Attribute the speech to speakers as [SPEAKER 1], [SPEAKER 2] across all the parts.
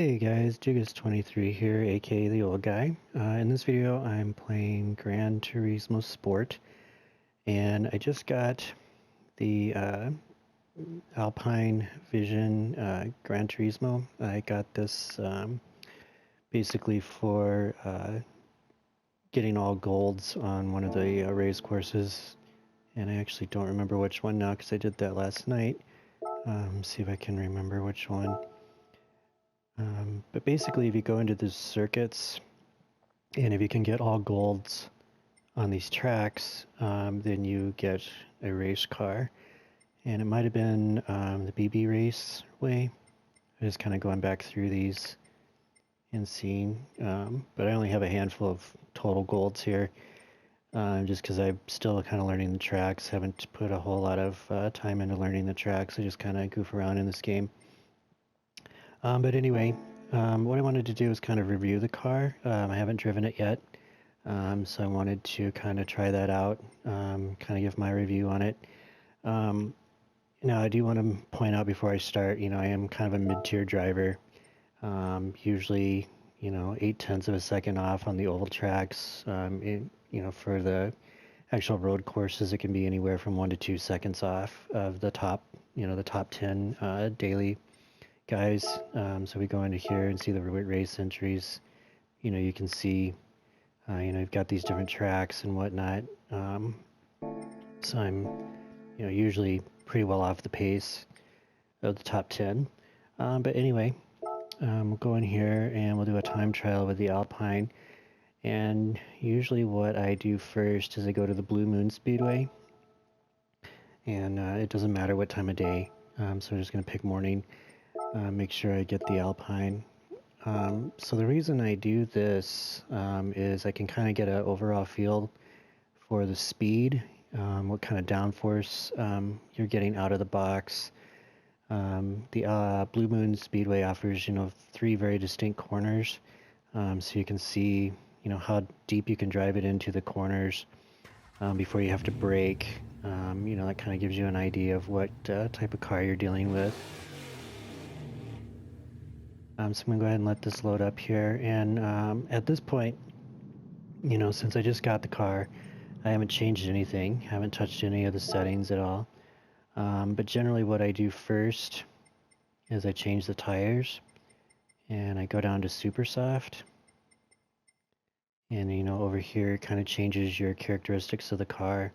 [SPEAKER 1] Hey guys, Jigas23 here, aka the old guy. In this video I'm playing Gran Turismo Sport, and I just got the Alpine Gran Turismo. I got this basically for getting all golds on one of the race courses, and I actually don't remember which one now because I did that last night. See if I can remember which one. But basically, if you go into the circuits, and if you can get all golds on these tracks, then you get a race car. And it might have been the BB race way. I'm just kind of going back through these and seeing. But I only have a handful of total golds here, just because I'm still kind of learning the tracks. Haven't put a whole lot of time into learning the tracks. I just kind of goof around in this game. But anyway, what I wanted to do is kind of review the car. I haven't driven it yet, so I wanted to kind of try that out, kind of give my review on it. Now, I do want to point out before I start, I am kind of a mid-tier driver, usually, 0.8 of a second off on the oval tracks. For the actual road courses, it can be anywhere from 1 to 2 seconds off of the top, the top 10 daily guys. So we go into here and see the race entries. You can see, you've got these different tracks and whatnot. So I'm, usually pretty well off the pace of the top 10. But anyway, we'll go in here and we'll do a time trial with the Alpine. And usually what I do first is I go to the Blue Moon Speedway. And it doesn't matter what time of day. So I'm just going to pick morning. Make sure I get the Alpine. So the reason I do this is I can kind of get an overall feel for the speed, what kind of downforce you're getting out of the box. The Blue Moon Speedway offers, 3 very distinct corners, so you can see, how deep you can drive it into the corners before you have to brake. That kind of gives you an idea of what type of car you're dealing with. So I'm going to go ahead and let this load up here, and at this point, since I just got the car, I haven't changed anything, haven't touched any of the settings at all. But generally what I do first is I change the tires, and I go down to super soft, and over here it kind of changes your characteristics of the car.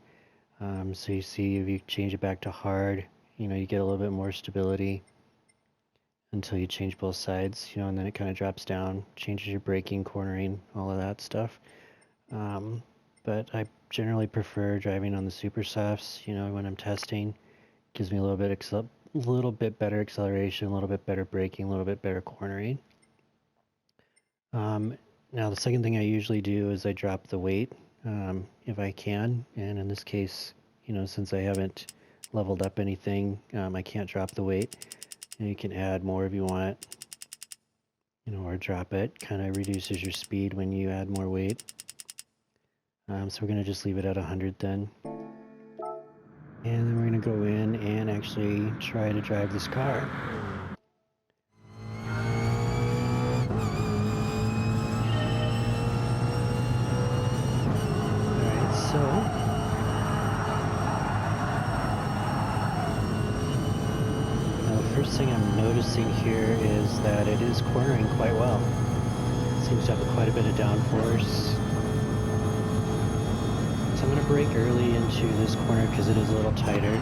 [SPEAKER 1] So you see if you change it back to hard, you get a little bit more stability until you change both sides, and then it kind of drops down, changes your braking, cornering, all of that stuff. But I generally prefer driving on the super softs, when I'm testing. Gives me a little bit better acceleration, a little bit better braking, a little bit better cornering. Now the second thing I usually do is I drop the weight, if I can, and in this case, since I haven't leveled up anything, I can't drop the weight. And you can add more if you want, or drop it. Kind of reduces your speed when you add more weight. So we're going to just leave it at 100 then. And then we're going to go in and actually try to drive this car. Alright, so first thing I'm noticing here is that it is cornering quite well. It seems to have quite a bit of downforce. So I'm going to brake early into this corner because it is a little tighter.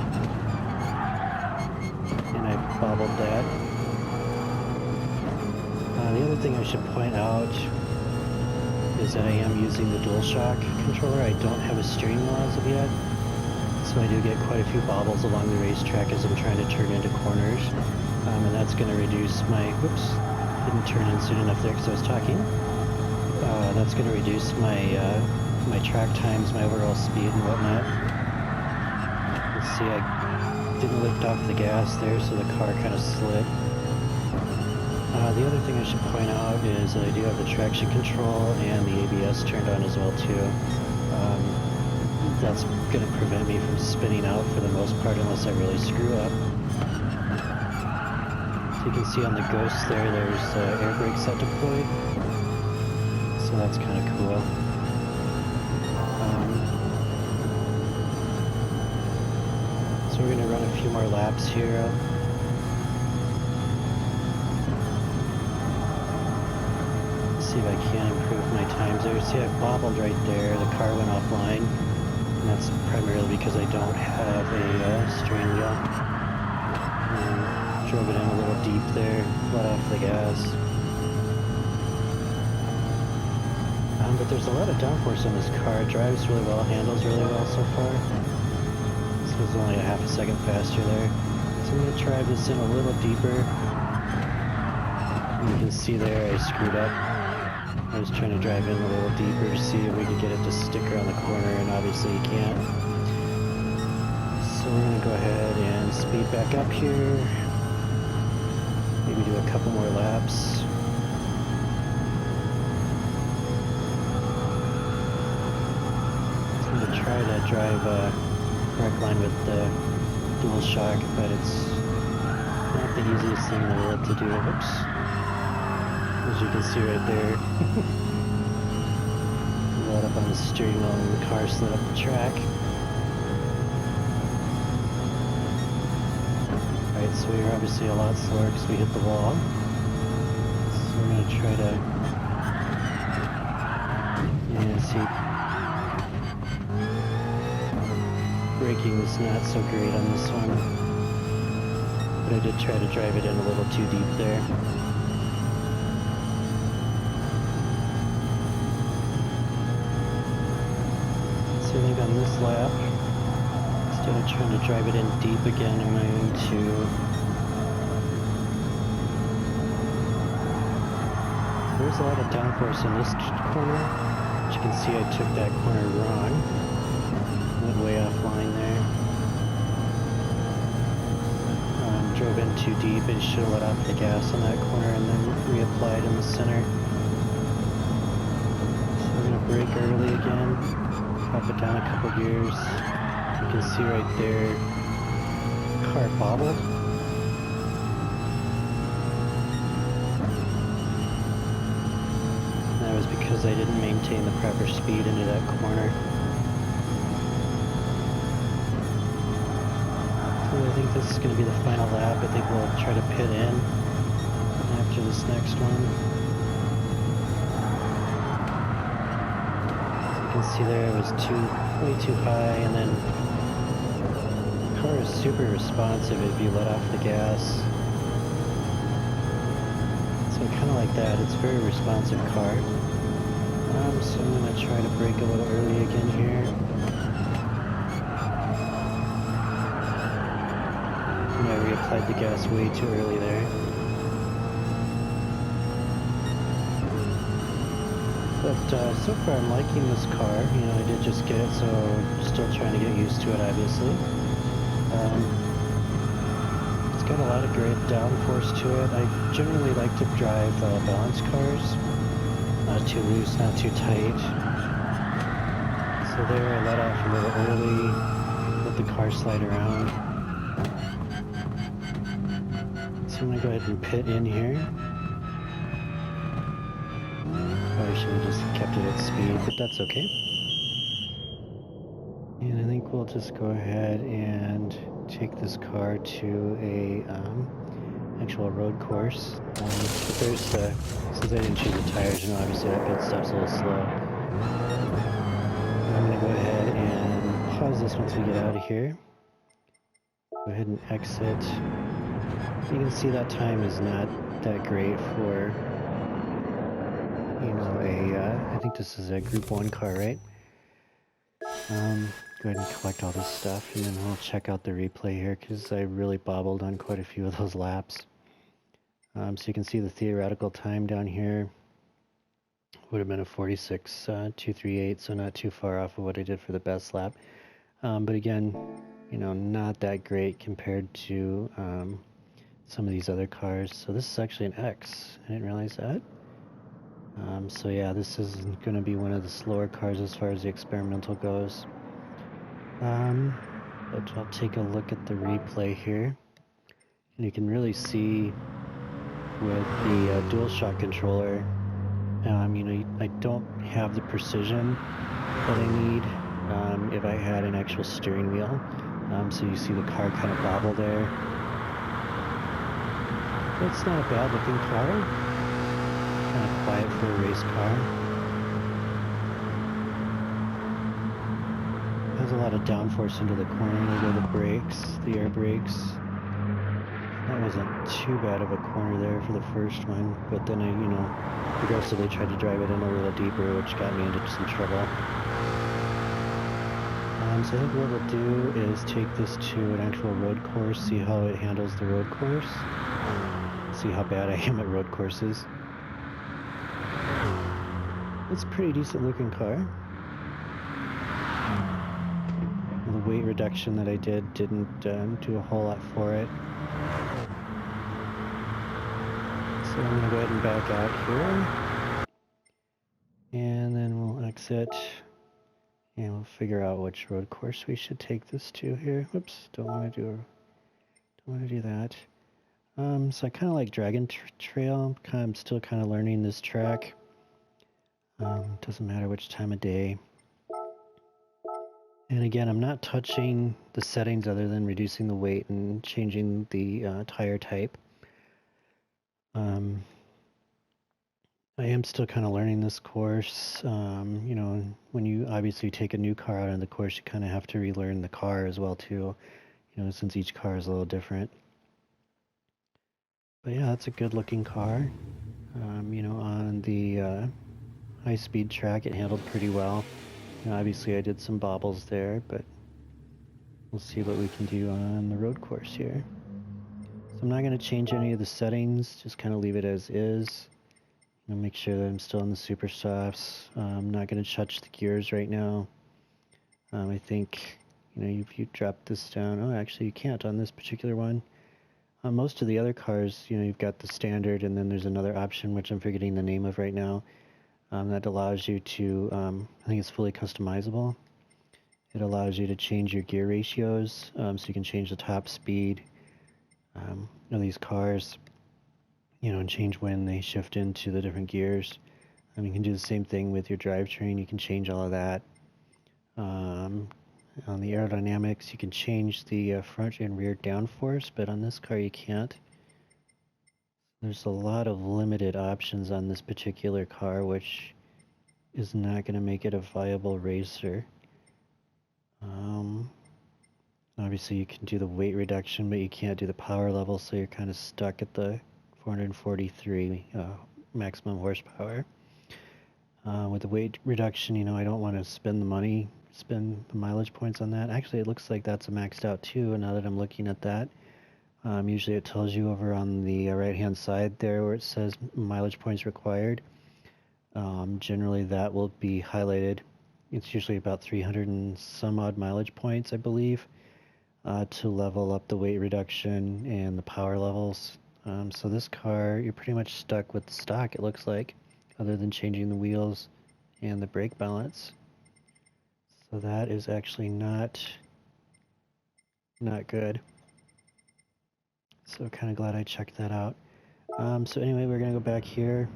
[SPEAKER 1] And I bobbled that. The other thing I should point out is that I am using the DualShock controller. I don't have a steering wheel as of yet. So I do get quite a few bobbles along the racetrack as I'm trying to turn into corners. And that's going to reduce my, whoops, didn't turn in soon enough there because I was talking. That's going to reduce my my track times, my overall speed and whatnot. Let's see, I didn't lift off the gas there, so the car kind of slid. The other thing I should point out is that I do have the traction control and the ABS turned on as well too. That's going to prevent me from spinning out for the most part unless I really screw up. So you can see on the Ghost there, there's air brake set deployed. So that's kind of cool. So we're going to run a few more laps here. See if I can improve my times there. See, I bobbled right there. The car went offline. And that's primarily because I don't have a steering wheel. Drove it in a little deep there. Let off the gas. But there's a lot of downforce on this car. It drives really well, handles really well so far. This was only a half a second faster there. So I'm going to try this in a little deeper. And you can see there I screwed up. I was trying to drive in a little deeper to see if we could get it to stick around the corner, and obviously you can't. So we're going to go ahead and speed back up here. Maybe do a couple more laps. I'm going to try to drive a direct line with the dual shock, but it's not the easiest thing in the world to do. Oops. As you can see right there. Right up on the steering wheel and the car slid up the track. Alright, so we were obviously a lot slower because we hit the wall. So we're going to try to... Yeah, see... Braking was not so great on this one. But I did try to drive it in a little too deep there. I think on this lap, instead of trying to drive it in deep again, I'm going to there's a lot of downforce in this corner. As you can see, I took that corner wrong. Went way offline there. Drove in too deep and should have let off the gas on that corner and then reapplied in the center. So I'm going to brake early again. Drop it down a couple gears. You can see right there, car bobbled. And that was because I didn't maintain the proper speed into that corner. So I think this is going to be the final lap. I think we'll try to pit in after this next one. You can see there it was way too high, and then the car is super responsive if you let off the gas. So kind of like that, it's a very responsive car. So I'm going to try to brake a little early again here. And I reapplied the gas way too early there. But so far I'm liking this car. You know, I did just get it, so still trying to get used to it, obviously. It's got a lot of great downforce to it. I generally like to drive balanced cars. Not too loose, not too tight. So there I let off a little early, let the car slide around. So I'm going to go ahead and pit in here. Probably should have just kept it at speed, but that's okay. And I think we'll just go ahead and take this car to a actual road course. But there's since I didn't change the tires, you know, obviously that pit stop's a little slow. I'm going to go ahead and pause this once we get out of here. Go ahead and exit. You can see that time is not that great for, you know, I think this is a Group 1 car, right? Go ahead and collect all this stuff, and then we'll check out the replay here, because I really bobbled on quite a few of those laps. So you can see the theoretical time down here would have been a 46.238, so not too far off of what I did for the best lap. But again, you know, not that great compared to some of these other cars. So this is actually an X. I didn't realize that. So yeah, this is going to be one of the slower cars as far as the experimental goes. But I'll take a look at the replay here. And you can really see with the DualShock controller. You know, I don't have the precision that I need if I had an actual steering wheel. So you see the car kind of bobble there. It's not a bad looking car. Kind of quiet for a race car. Has a lot of downforce into the corner. There go the brakes, the air brakes. That wasn't too bad of a corner there for the first one, but then I, you know, progressively tried to drive it in a little deeper, which got me into some trouble. So I think what we'll do is take this to an actual road course, see how it handles the road course, see how bad I am at road courses. It's a pretty decent looking car. The weight reduction that I did didn't do a whole lot for it. So I'm going to go ahead and back out here. And then we'll exit. And we'll figure out which road course we should take this to here. Whoops, don't want to do that. So I kind of like Dragon Trail. I'm still kind of learning this track. Doesn't matter which time of day. And again, I'm not touching the settings other than reducing the weight and changing the tire type. I am still kind of learning this course. You know, when you obviously take a new car out on the course, you kind of have to relearn the car as well too, you know, since each car is a little different. But yeah, that's a good looking car. You know, on the high speed track, it handled pretty well. You know, obviously I did some bobbles there, but we'll see what we can do on the road course here. So I'm not going to change any of the settings, just kind of leave it as is. And make sure that I'm still in the super softs. I'm not going to touch the gears right now. I think, you know, if you drop this down, oh, actually you can't on this particular one. Most of the other cars, you know, you've got the standard, and then there's another option, which I'm forgetting the name of right now, that allows you to, I think it's fully customizable. It allows you to change your gear ratios, so you can change the top speed of these cars. You know, and change when they shift into the different gears. You can do the same thing with your drivetrain. You can change all of that. On the aerodynamics, you can change the front and rear downforce, but on this car you can't. There's a lot of limited options on this particular car, which is not going to make it a viable racer. Obviously you can do the weight reduction, but you can't do the power level, so you're kind of stuck at the 443 maximum horsepower. With the weight reduction, you know, I don't want to spend the mileage points on that. Actually, it looks like that's maxed out too, now that I'm looking at that. Usually it tells you over on the right-hand side there where it says mileage points required. Generally that will be highlighted. It's usually about 300 and some odd mileage points, I believe, to level up the weight reduction and the power levels. So this car, you're pretty much stuck with stock, it looks like, other than changing the wheels and the brake balance. So that is actually not good. So kind of glad I checked that out. So anyway, we're going to go back here.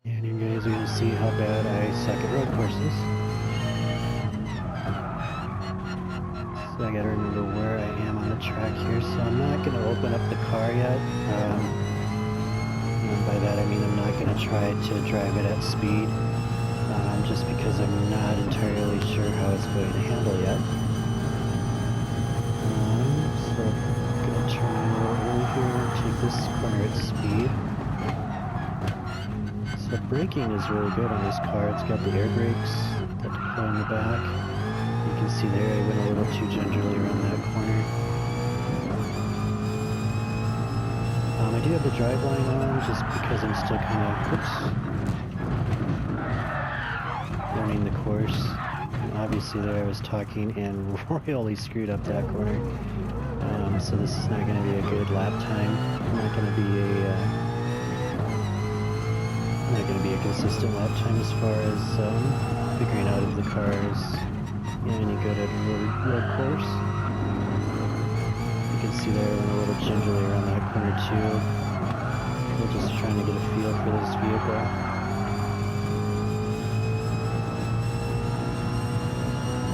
[SPEAKER 1] And you guys are going to see how bad I suck at road courses. So I gotta remember where I am on the track here, so I'm not going to open up the car yet. And by that I mean I'm not going to try to drive it at speed, just because I'm not entirely sure how it's going to handle yet. So I'm going to turn over here, take this corner at speed. So braking is really good on this car. It's got the air brakes that deploy in the back. You can see there I went a little too gingerly around that corner. I do have the driveline on just because I'm still kind of, learning the course. And obviously there I was talking and royally screwed up that corner. So this is not going to be a good lap time. Not going to be a consistent lap time as far as figuring out if the car is any good at road course. You can See there, I went a little gingerly around that corner too. We're just trying to get a feel for this vehicle.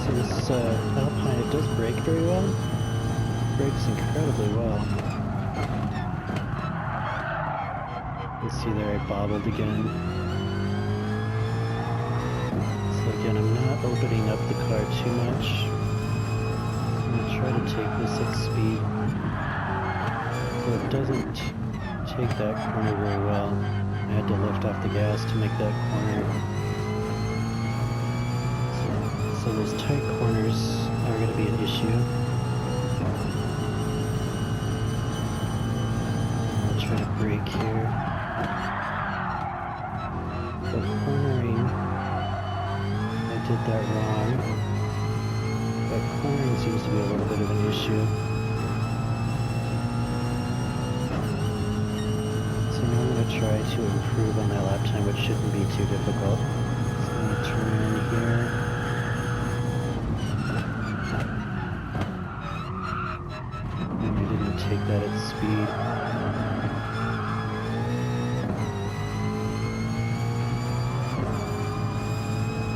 [SPEAKER 1] So this Alpine, it does brake very well. It brakes incredibly well. You see there, I bobbled again. So again, I'm not opening up the car too much. I'm going to try to take this at speed. So it doesn't take that corner very well. I had to lift off the gas to make that corner. So those tight corners are going to be an issue. I'll try to brake here. The cornering, I did that wrong. That cornering seems to be a little bit of an issue. So now I'm going to try to improve on my lap time, which shouldn't be too difficult. So I'm going to turn in here. And I didn't take that at speed.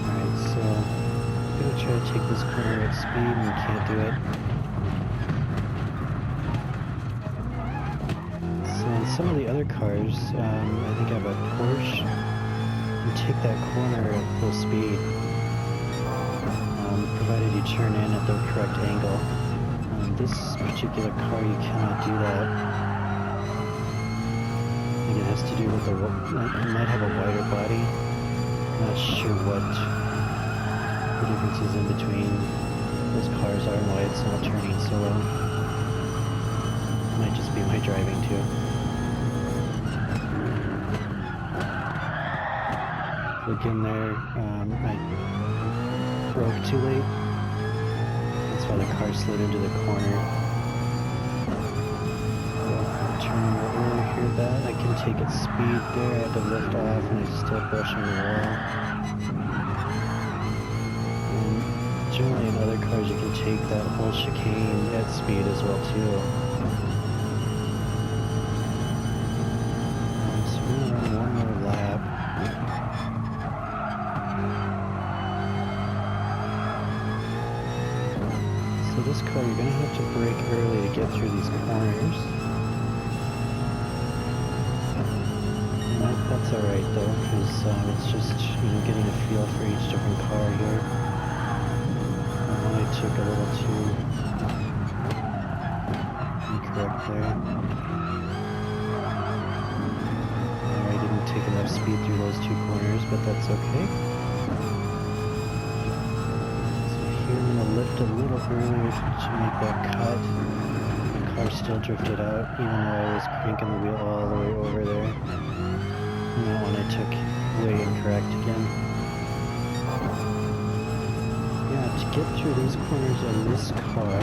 [SPEAKER 1] Alright, so I'm going to try to take this corner at speed and can't do it. Some of the other cars, I think I have a Porsche, you take that corner at full speed, provided you turn in at the correct angle. This particular car, you cannot do that. I think it has to do with it might have a wider body. I'm not sure what the differences in between those cars are and why it's not turning so well. It might just be my driving too. Again there, I broke too late. That's why the car slid into the corner. Turning over here, that I can take its speed there. I had to lift off and it's still brushing the wall. And generally in other cars you can take that whole chicane at speed as well too. So we're going to run one more lap. So this car, you're going to have to brake early to get through these corners. And that's alright though, because it's just, getting a feel for each different car here. I took a little too incorrect there. I didn't take enough speed through those two corners, but that's okay. I'm going to lift a little earlier to make that cut. The car still drifted out, even though I was cranking the wheel all the way over there. And that one I took way incorrect again. Yeah, to get through these corners in this car...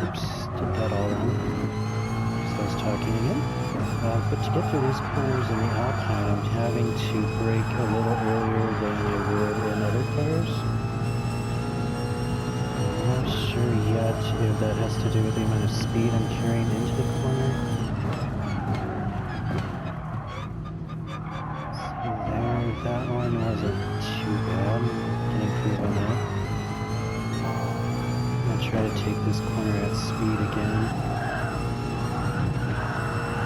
[SPEAKER 1] Oops, did that all wrong. So I was talking again. But to get through these corners in the Alpine, I'm having to brake a little earlier than I would in other cars. I'm not sure yet if that has to do with the amount of speed I'm carrying into the corner. So there, that one wasn't too bad. Can improve on that. I'm going to try to take this corner at speed again.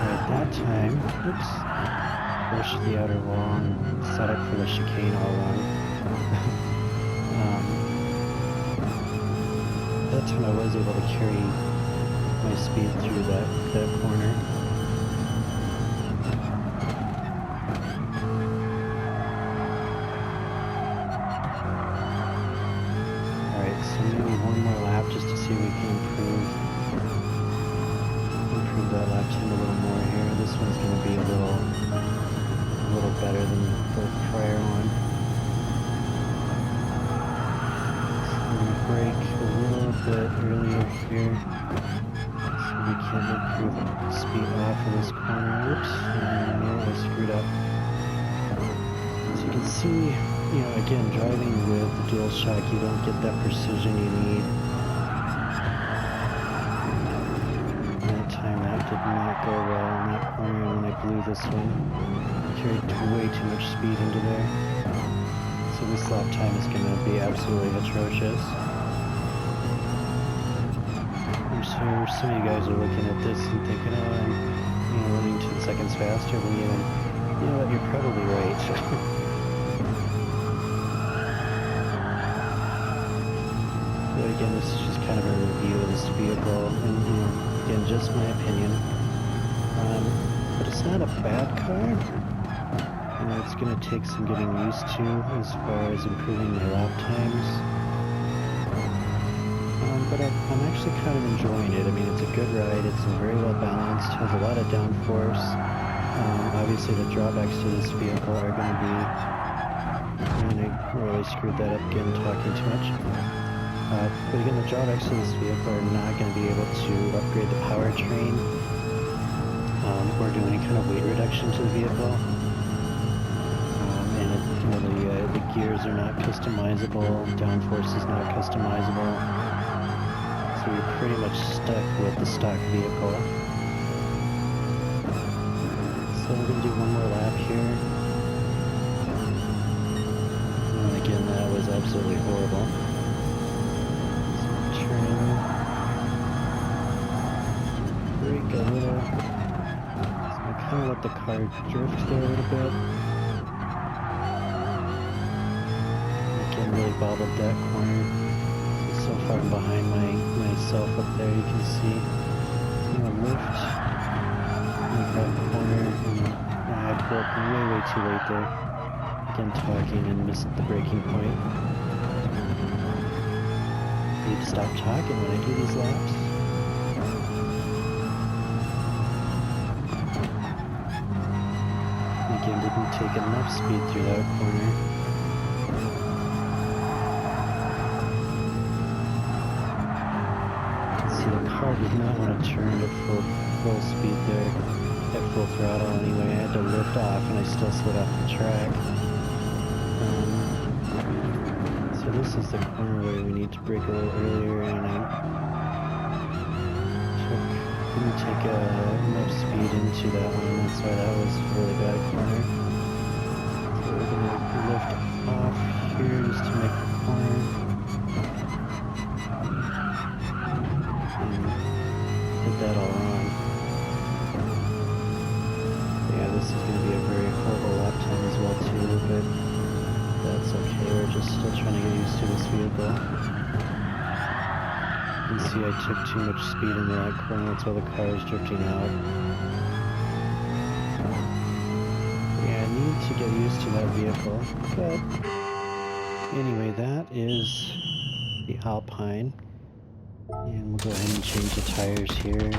[SPEAKER 1] Alright, that time, oops, pushed the outer wall and set up for the chicane all wrong. That time I was able to carry my speed through that corner. Alright, so maybe one more lap just to see if we can improve that lap time a little more here. This one's going to be a little better than the prior one. Brake a little bit earlier here so we can improve the speed off of this corner. Oops, and I screwed up. As you can see, again, driving with the DualShock, you don't get that precision you need. did not go well in that corner, and when I blew this one, I carried way too much speed into there. So this lap time is going to be absolutely atrocious. I'm sure some of you guys are looking at this and thinking, oh, I'm running 10 seconds faster than you, and you know what, you're probably right. But again, this is just kind of a review of this vehicle, and again, just my opinion. But it's not a bad car. It's going to take some getting used to as far as improving my lap times. But I'm actually kind of enjoying it. I mean, it's a good ride. It's very well balanced. Has a lot of downforce. Obviously, the drawbacks to this vehicle are going to be, and I really screwed that up again, talking too much. But again, the drawbacks to this vehicle are not going to be able to upgrade the powertrain or do any kind of weight reduction to the vehicle. The gears are not customizable, downforce is not customizable. So you're pretty much stuck with the stock vehicle. So we're going to do one more lap here. And again, that was absolutely horrible. So turn in. Brake a little. So I kind of let the car drift there a little bit. Again, really bobbled that corner. So far behind myself up there, you can see. I'm going to lift. Make that corner, and I broke way too late there. Again, talking and missed the braking point. I need to stop talking when I do these laps. Again, didn't take enough speed through that corner. See, the car did not want to turn at full speed there. At full throttle anyway. I had to lift off and I still slid off the track. So this is the corner where we need to brake a little earlier, and I didn't take enough speed into that one. That's why that was a really bad corner. So we're going to lift off here just to make the corner. And did that all wrong. Yeah, this is going to be a very horrible lap time as well too, but that's okay. We're just still trying to get used to this vehicle. You can see I took too much speed into that corner, that's why the car is drifting out. Yeah, I need to get used to that vehicle. But anyway, that is the Alpine. And we'll go ahead and change the tires here.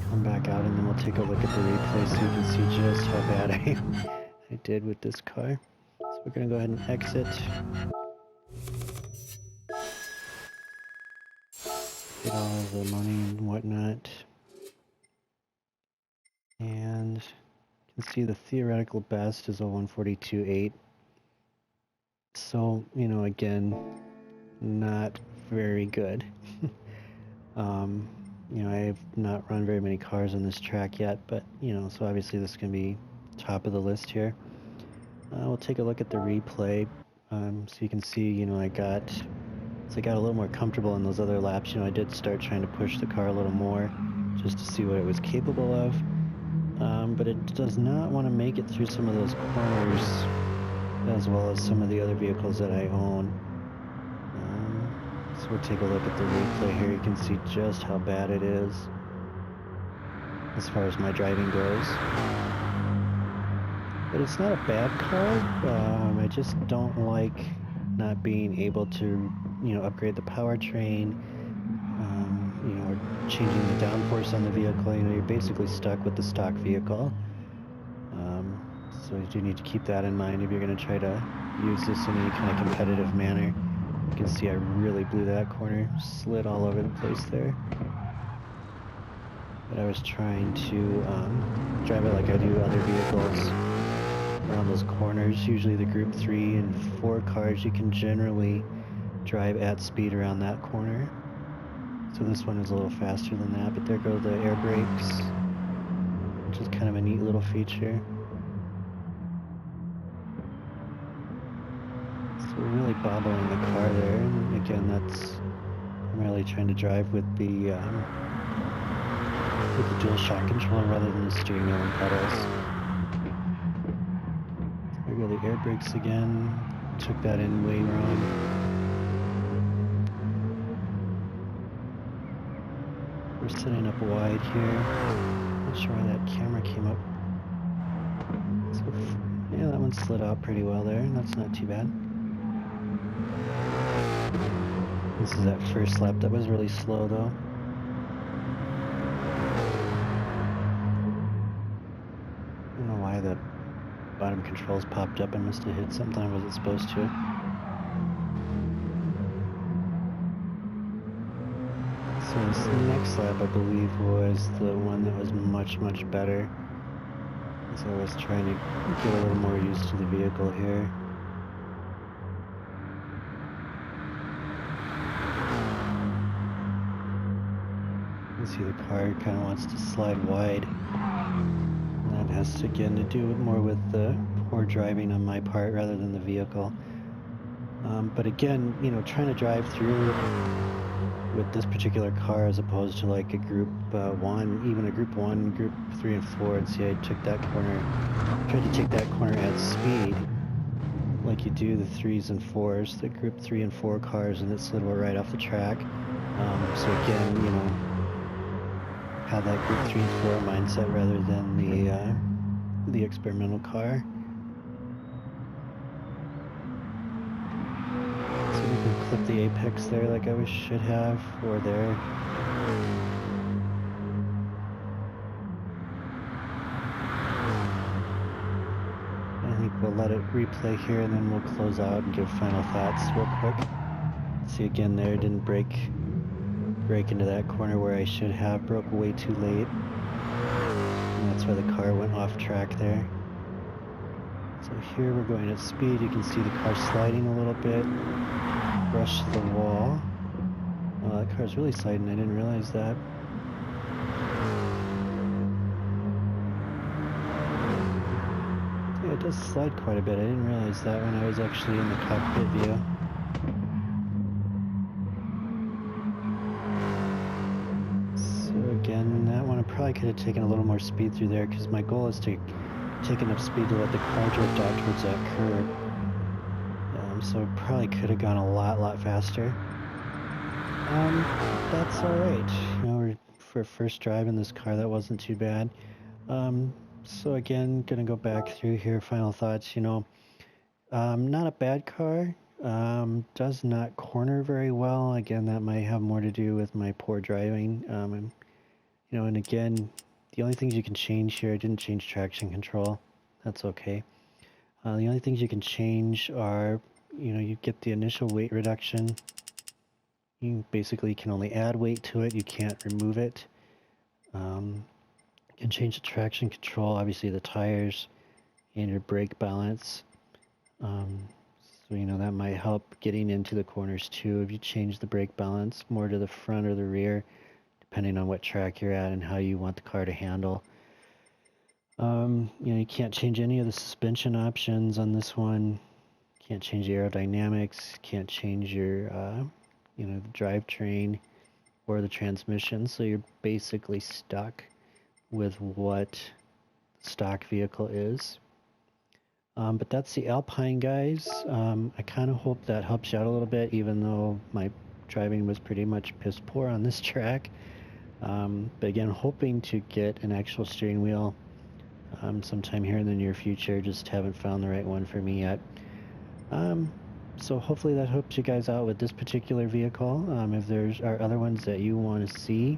[SPEAKER 1] Come back out and then we'll take a look at the replay so you can see just how bad I did with this car. So we're going to go ahead and exit. Get all of the money and whatnot. And you can see the theoretical best is a 142.8. So, again, not very good. I have not run very many cars on this track yet, but, so obviously this is going to be top of the list here. We'll take a look at the replay, so you can see, I got a little more comfortable in those other laps. I did start trying to push the car a little more, just to see what it was capable of, but it does not want to make it through some of those corners, as well as some of the other vehicles that I own. So we'll take a look at the replay here. You can see just how bad it is as far as my driving goes. But it's not a bad car. I just don't like not being able to, upgrade the powertrain, or changing the downforce on the vehicle. You're basically stuck with the stock vehicle. So you do need to keep that in mind if you're going to try to use this in any kind of competitive manner. You can see I really blew that corner, slid all over the place there. But I was trying to drive it like I do other vehicles around those corners. Usually the group 3 and 4 cars, you can generally drive at speed around that corner. So this one is a little faster than that, but there go the air brakes, which is kind of a neat little feature. So we're really bobbling the car there, and again, that's primarily trying to drive with the dual shock controller rather than the steering wheel and pedals. There go the air brakes again. Took that in way wrong. We're setting up wide here. Not sure why that camera came up. So, yeah, that one slid out pretty well there. That's not too bad. This is that first lap that was really slow though. I don't know why the bottom controls popped up. I must have hit something I wasn't supposed to. So this next lap, I believe, was the one that was much better. So I was trying to get a little more used to the vehicle here. You see the car kind of wants to slide wide. That has to, again, to do more with the poor driving on my part rather than the vehicle. But again, you know, trying to drive through with this particular car as opposed to like a group 1, even a group 1, group 3 and 4, and see I took that corner, tried to take that corner at speed like you do the 3s and 4s, the group 3 and 4 cars, and it slid right off the track. So again, you know, have that group 3 and 4 mindset rather than the experimental car. So we can clip the apex there like I should have, or there. I think we'll let it replay here and then we'll close out and give final thoughts real quick. See again there, didn't break into that corner where I should have, broke way too late. And that's why the car went off track there. So here we're going at speed, you can see the car sliding a little bit, brushed the wall. Oh, that car's really sliding, I didn't realize that. Yeah, it does slide quite a bit, I didn't realize that when I was actually in the cockpit view. Again, that one I probably could have taken a little more speed through there because my goal is to take enough speed to let the car drift out towards that curb. So it probably could have gone a lot faster. That's alright. You know, for a first drive in this car, that wasn't too bad. So again, gonna go back through here, final thoughts, you know. Not a bad car. Does not corner very well. Again, that might have more to do with my poor driving. You know, and again, the only things you can change here, I didn't change traction control. That's okay. The only things you can change are, you know, you get the initial weight reduction. You basically can only add weight to it, you can't remove it. You can change the traction control, obviously the tires, and your brake balance. So, you know, that might help getting into the corners too. If you change the brake balance more to the front or the rear, depending on what track you're at and how you want the car to handle. You know, you can't change any of the suspension options on this one. Can't change the aerodynamics, can't change your, you know, the drivetrain or the transmission, so you're basically stuck with what the stock vehicle is. But that's the Alpine, guys. I kind of hope that helps you out a little bit, even though my driving was pretty much piss poor on this track. But again, hoping to get an actual steering wheel sometime here in the near future. Just haven't found the right one for me yet. So hopefully that helps you guys out with this particular vehicle. If there's are other ones that you want to see,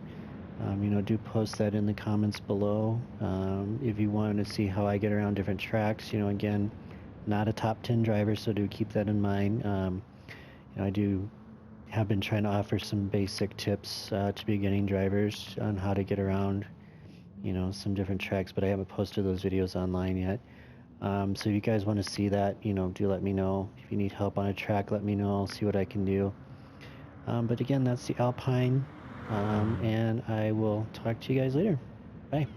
[SPEAKER 1] you know, do post that in the comments below. If you want to see how I get around different tracks, you know, again, not a top 10 driver, so do keep that in mind. You know, I have been trying to offer some basic tips to beginning drivers on how to get around, you know, some different tracks, but I haven't posted those videos online yet. So if you guys want to see that, you know, do let me know. If you need help on a track, let me know. I'll see what I can do. But again, that's the Alpine. And I will talk to you guys later. Bye.